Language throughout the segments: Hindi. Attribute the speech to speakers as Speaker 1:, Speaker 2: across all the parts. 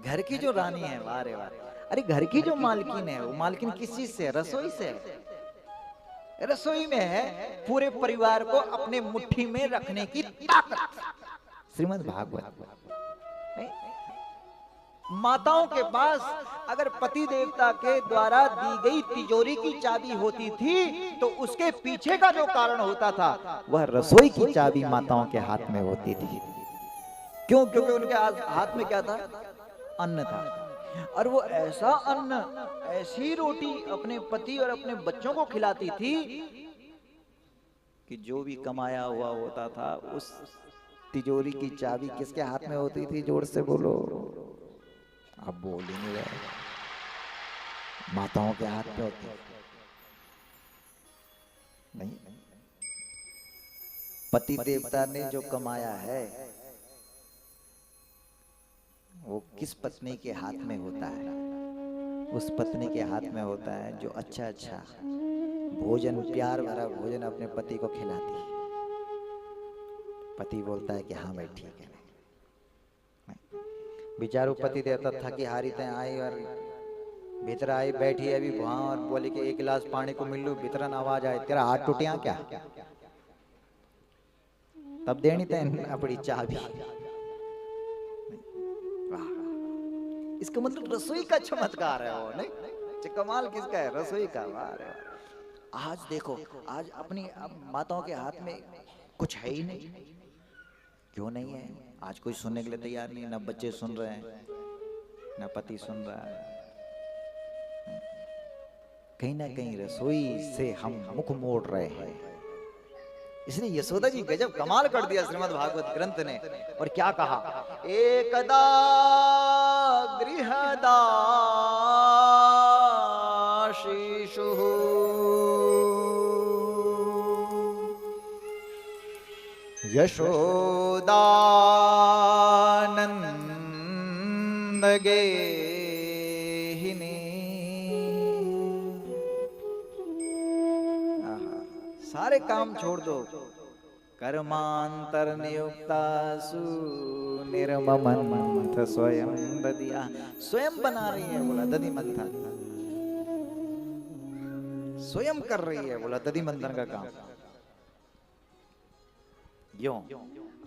Speaker 1: घर की जो रानी है, वाह रे वाह। अरे घर की जो मालकिन है, वो मालकिन किस चीज से है? रसोई से है। रसोई में है पूरे परिवार को अपने मुट्ठी में रखने की ताकत। श्रीमद् भागवत। नहीं, माताओं के पास अगर पति देवता के द्वारा दी गई तिजोरी की चाबी होती थी तो उसके पीछे का जो कारण होता था वह रसोई की चाबी माताओं के हाथ में होती थी। क्यों? क्योंकि उनके हाथ में क्या था? अन्न था। और वो ऐसा अन्न, ऐसी रोटी अपने पति और अपने बच्चों को खिलाती थी कि जो भी कमाया हुआ होता था उस तिजोरी की चाबी किसके हाथ में होती थी? जोर से बोलो। अब बोल ही नहीं रहे। माताओं के हाथ पे होती नहीं। पति देवता ने जो कमाया है वो किस पत्नी के हाथ में होता है? उस पत्नी के हाथ में होता है जो अच्छा अच्छा भोजन, प्यार भरा भोजन अपने पति को खिलाती है। पति बोलता है कि हाँ भाई ठीक है। बेचारू पति देवता थकी हारी तय आई और भीतर आई, बैठी अभी वहां और बोले कि एक गिलास पानी को मिल लू। भीतर आवाज आए, तेरा हाथ टूटिया क्या? तब देनी तय अपनी चाबी। इसका मतलब रसोई का चमत्कार है वो, नहीं? कमाल किसका है? रसोई का। वाह। आज देखो, आज अपनी माताओं के हाथ में कुछ है ही नहीं। क्यों नहीं है? आज कोई सुनने के लिए तैयार नहीं। ना बच्चे सुन रहे हैं, ना पति सुन रहा है। कहीं ना कहीं रसोई से हम मुख मोड़ रहे हैं। इसलिए यशोदा जी गजब कमाल कर दिया श्रीमद् भागवत ग्रंथ ने। और क्या कहा? एकदा गृहदाशिषु यशोदानंद गेहिनी। सारे काम छोड़ दो, कर्मांतर नियुक्तासु निर्ममंथ स्वयं ददिया। स्वयं बना रही है, बोला दधि मंथन। स्वयं कर रही है, बोला दधि मंथन का काम। क्यों?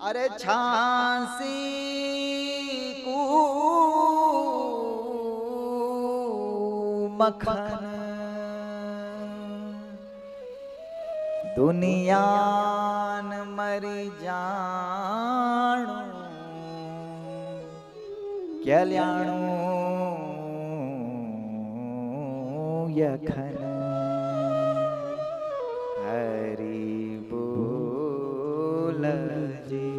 Speaker 1: अरे झांसी को मखन दुनियान मरी जाणू कल्याणू यखन हरि बोल जी।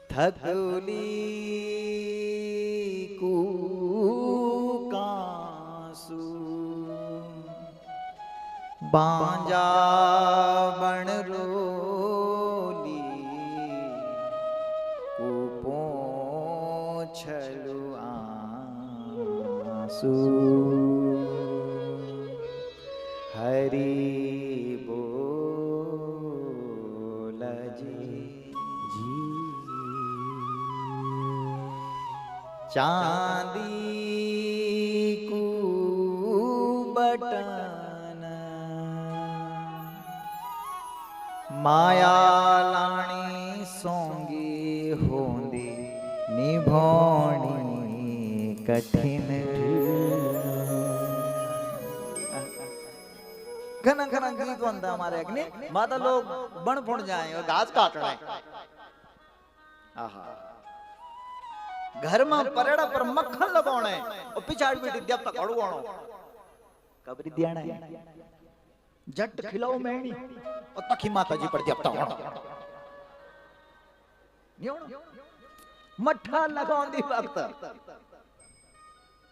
Speaker 1: थकुली बांजा बन रोली कुपोंछलु आंसू हरि बोल जी। चांदी को बटन माया लाणी सोंगी होंदी निभोणी कठिन। घना घना गीत बनता हमारे अग्नि माता लोग बन फुड़ जाए और घास काट रहे। आहा, घर में परेड़ा पर मक्खन लगाने और पिछाड़ बेटी देवता कड़वाणो कबरी दियाना जट खिलाओ मैनी और तखी माता जी पर देवता होना मठा लगांदी वक्त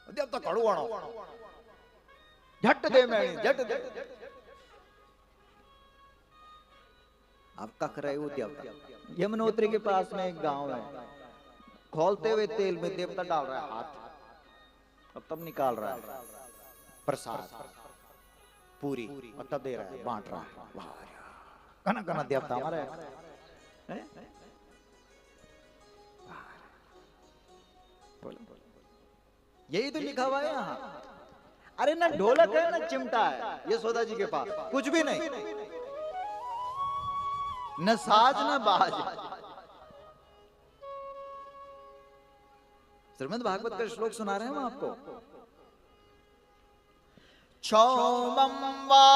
Speaker 1: देवता कड़वाणो झट दे मैनी झट दे। अब कख रहे हो देवता। यमुनोत्री के पास में एक गांव है। खोलते हुए तेल में देवता डाल रहा है हाथ, अब तब निकाल रहा है प्रसाद पूरी और तब दे रहा है, बांट रहा है। घना घना देवता हमारे यही तो लिखा हुआ है यहाँ। अरे ना ढोलक है ना चिमटा है यशोदा जी के पास, कुछ भी नहीं, न साज न बाज। श्रीमद् भागवत का श्लोक सुना रहे हैं हम आपको। क्षौमं वा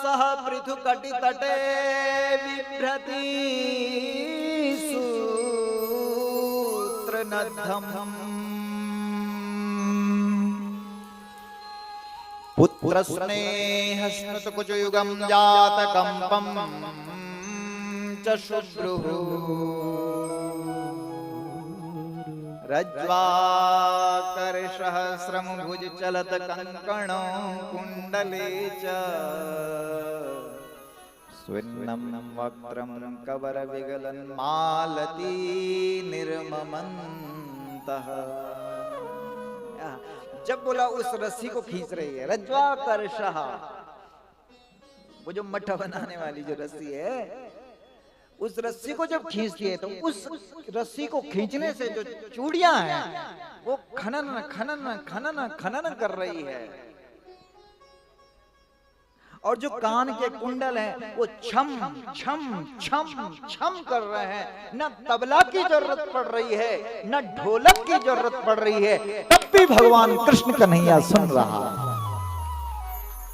Speaker 1: सह पृथु कटि तटे बिभ्रति सूत्र नद्धम पुत्र स्नेह स्मृत कुच युगम जात कंपम च शुभ्रुः रज्ज्वाकर्षहस्रं भुज चलत कंकणो कुंडले च स्वर्णं वक्त्रं कवर विगलन मालती निर्ममन्तः। जब बोला उस रस्सी को खींच रही है, रज्ज्वाकर्षः, वो जो मट्ठा बनाने वाली जो रस्सी है, उस रस्सी को जब खींचती है तो उस रस्सी को खींचने से जो चूड़ियां हैं वो खनन खनन खनन खनन कर रही है, और जो कान के कुंडल हैं वो छम छम छम छम कर रहे हैं। न तबला की जरूरत पड़ रही है, न ढोलक की जरूरत पड़ रही है, तब भी भगवान कृष्ण कन्हैया सुन रहा है।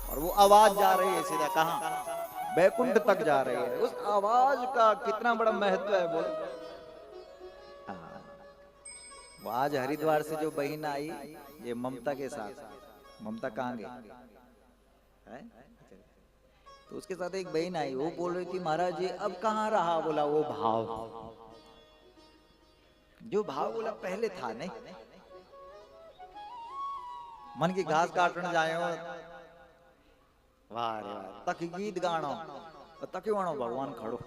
Speaker 1: और वो आवाज जा रही है सीधा कहां? बैकुंठ तक जा रही है। उस आवाज का कितना बड़ा महत्व है बोलो। वो आज हरिद्वार से जो बहन आई ये ममता के साथ, ममता कहां गई है? तो उसके साथ एक बहन आई, वो बोल रही थी महाराज जी अब कहां रहा, बोला वो भाव, जो भाव बोला पहले था नहीं। मन की घास काटने जाए हो, वाह रे वाह, तक गीत गाणो तक वणो भगवान खड़ो।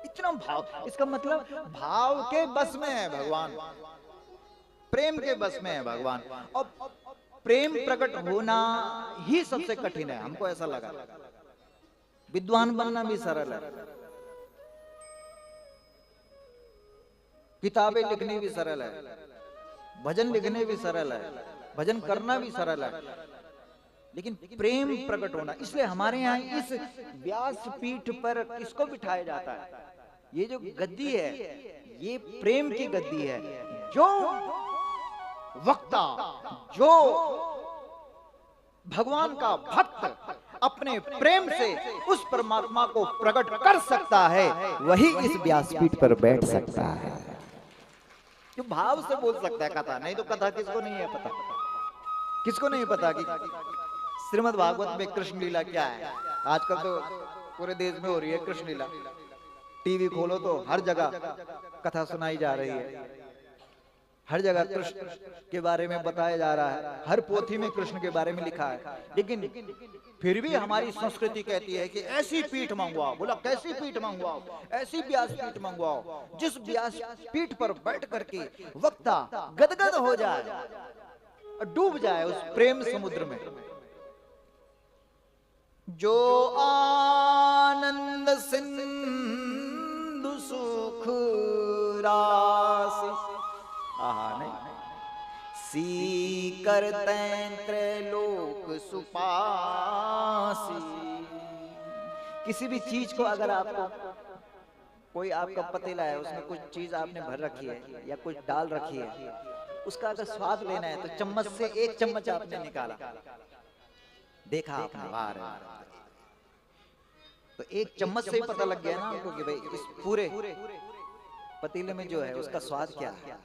Speaker 1: इतना भाव, इसका मतलब भाव के बस में है भगवान, प्रेम के बस में है भगवान। और प्रेम प्रकट होना ही सबसे कठिन है, हमको ऐसा लगा। विद्वान बनना भी सरल है, किताबें लिखनी भी सरल है, भजन लिखने भी सरल है, भजन करना भी सरल है, लेकिन प्रेम प्रकट होना, इसलिए हमारे यहाँ इस व्यास पीठ पर किसको बिठाया जाता है? ये जो गद्दी है ये प्रेम की गद्दी है। जो वक्ता, जो भगवान का भक्त अपने प्रेम से उस परमात्मा को प्रकट कर सकता है, वही इस व्यासपीठ पर बैठ सकता है, जो भाव से बोल सकता है कथा। नहीं तो कथा किसको नहीं है पता, किसको नहीं पता कि श्रीमद् भागवत में कृष्ण लीला क्या है। आजकल तो पूरे देश में हो रही है कृष्ण लीला, टीवी खोलो तो हर जगह कथा सुनाई जा रही है, हर जगह कृष्ण के बारे में बताया जा रहा है, हर पोथी में कृष्ण के बारे में लिखा है। लेकिन फिर भी हमारी संस्कृति कहती है कि ऐसी पीठ मंगवाओ। बोला कैसी पीठ मंगवाओ? ऐसी व्यास पीठ मंगवाओ जिस व्यास पीठ पर बैठ करके वक्ता गदगद हो जाए और डूब जाए उस प्रेम समुद्र में। जो आनंद सिंधु सुख राशि, नहीं, सी करते त्रैलोक सुपासी। किसी भी चीज को अगर आपको कोई आपका पतीला है, उसमें कुछ चीज आपने भर रखी है या कुछ डाल रखी है, उसका अगर स्वाद लेना है तो चम्मच से एक चम्मच आपने निकाला, देखा आपने, वाह, तो एक चम्मच से ही पता लग गया ना आपको कि भाई इस पूरे पतीले में जो है उसका स्वाद क्या है।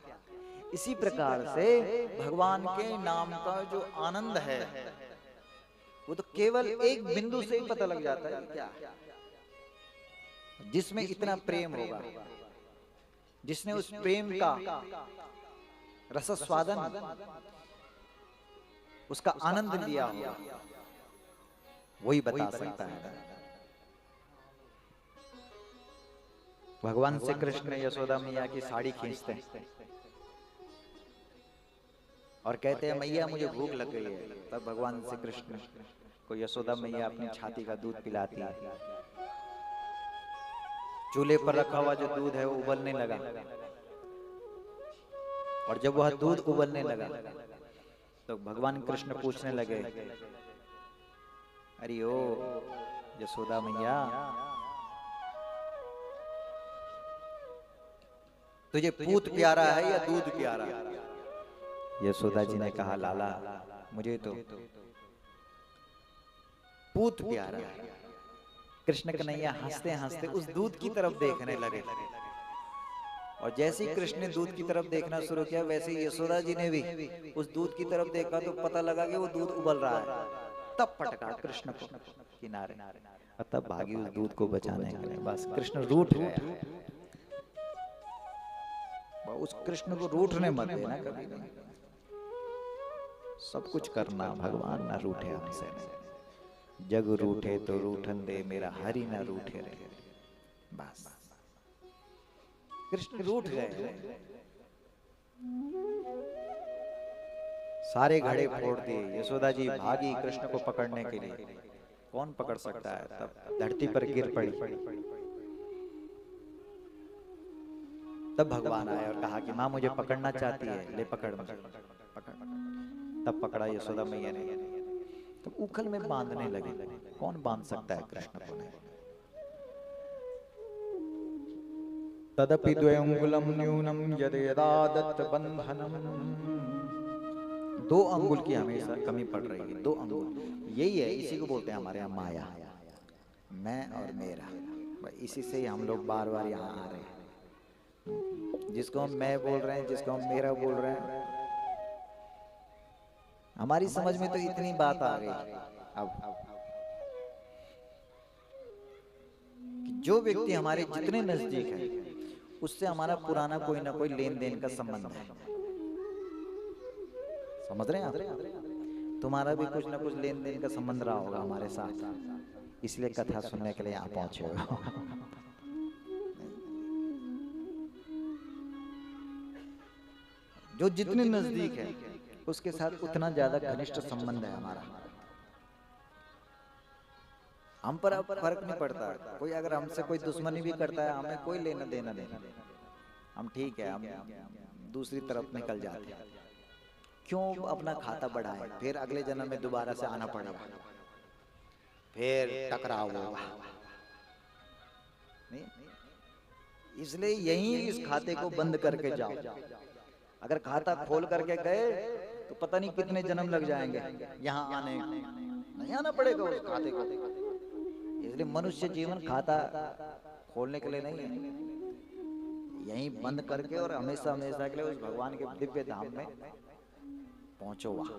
Speaker 1: इसी प्रकार से भगवान के नाम का जो आनंद है वो तो केवल एक बिंदु से ही पता लग जाता है क्या, जिसमें इतना प्रेम होगा, जिसने उस प्रेम का रसस्वादन, उसका आनंद लिया होगा, वही बता सकता है। भगवान श्री कृष्ण यशोदा मैया की साड़ी खींचते हैं और कहते हैं मैया मुझे भूख लग गई है। तब भगवान श्री कृष्ण को यशोदा मैया अपनी छाती का दूध पिलाती है चूल्हे पर रखा हुआ जो दूध है वो उबलने लगा, और जब वह दूध उबलने लगा तो भगवान कृष्ण पूछने लगे, अरे ओ यशोदा मैया, तुझे पूत प्यारा है या दूध प्यारा? यशोदा जी ने कहा, लाला मुझे तो पूत प्यारा है। कृष्ण कन्हैया हंसते हंसते उस दूध की तरफ देखने लगे, और जैसे ही कृष्ण ने दूध की तरफ देखना शुरू किया, वैसे ही यशोदा जी ने भी उस दूध की तरफ देखा तो पता लगा कि वो दूध उबल रहा है। तब पटका कृष्ण को किनारे, और तब भागी उस दूध को बचाने के लिए। बस कृष्ण रूठ गया। उस कृष्ण को रूठने मत देना कभी नहीं। सब कुछ करना, भगवान ना रूठे हमसे। जग रूठे तो रूठन दे, मेरा हरि ना रूठे रहे। बस कृष्ण रूठ गए, सारे घड़े फोड़ दिए। यशोदा जी भागी कृष्ण को पकड़ने के लिए। कौन पकड़ सकता है? तब धरती पर गिर पड़ी। तब भगवान आए और कहा कि माँ मुझे पकड़ना चाहती है, ले पकड़ मुझे, पकड़। तब पकड़ा यशोदा मैया ने, तब उखल में बांधने लगे। कौन बांध सकता है कृष्ण को? नहीं। तदपि द्वयंगुलम न्यूनम यदेदा दत्त बंधनम। 2 अंगुल की हमेशा कमी पड़ रही है। 2 अंगुल, यही है, इसी को बोलते हैं हमारे यहाँ माया, मैं और मेरा। इसी से ही हम लोग बार बार यहाँ आ रहे हैं। जिसको हम मैं बोल रहे हैं, जिसको हम मेरा बोल रहे हैं, हमारी समझ में तो इतनी बात आ गई अब कि जो व्यक्ति हमारे जितने नजदीक है उससे हमारा पुराना कोई ना कोई लेन देन का संबंध है। समझ रहे हैं आप? तुम्हारा भी कुछ ना कुछ लेन देन का संबंध रहा होगा हमारे साथ, इसलिए कथा सुनने के लिए यहाँ पहुंचे हो। जो जितने नजदीक है उसके साथ उतना ज्यादा घनिष्ठ संबंध है हमारा। हम पर अब फर्क नहीं पड़ता। कोई अगर हमसे कोई दुश्मनी भी करता है, हमें कोई लेना देना नहीं। हम ठीक है, हम दूसरी तरफ निकल जाते हैं। क्यों अपना खाता बढ़ाए, फिर अगले जन्म में दोबारा से आना पड़ेगा, फिर टकराव होगा। नहीं, इसलिए यही इस खाते को बंद करके जाओ। अगर खाता खोल करके गए तो पता नहीं कितने जन्म लग जाएंगे यहाँ आने, नहीं आना पड़ेगा उस खाते को। इसलिए मनुष्य जीवन खाता खोलने के लिए नहीं है, यहीं बंद करके और हमेशा हमेशा के लिए उस भगवान के दिव्य धाम में पहुंचो। वहां